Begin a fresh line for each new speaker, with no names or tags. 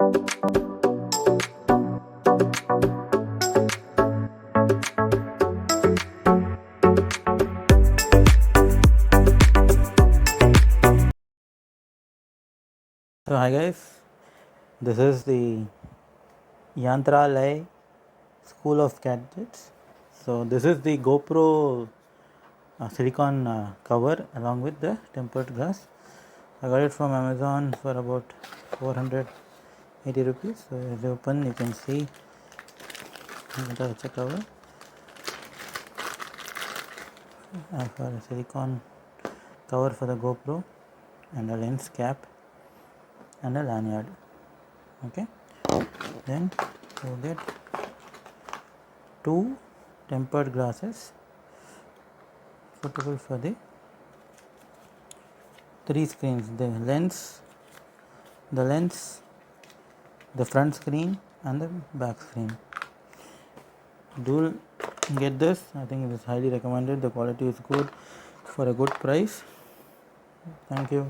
So hi guys, this is the Yantralay School of Gadgets. So this is the GoPro silicone cover along with the tempered glass. I got it from Amazon for about 480 rupees. So as you open, you can see it's a cover for a silicone cover for the GoPro and a lens cap and a lanyard. Okay, then you get two tempered glasses suitable for the three screens: the lens, the front screen and the back screen. Do get this. I think it is highly recommended. The quality is good for a good price. Thank you.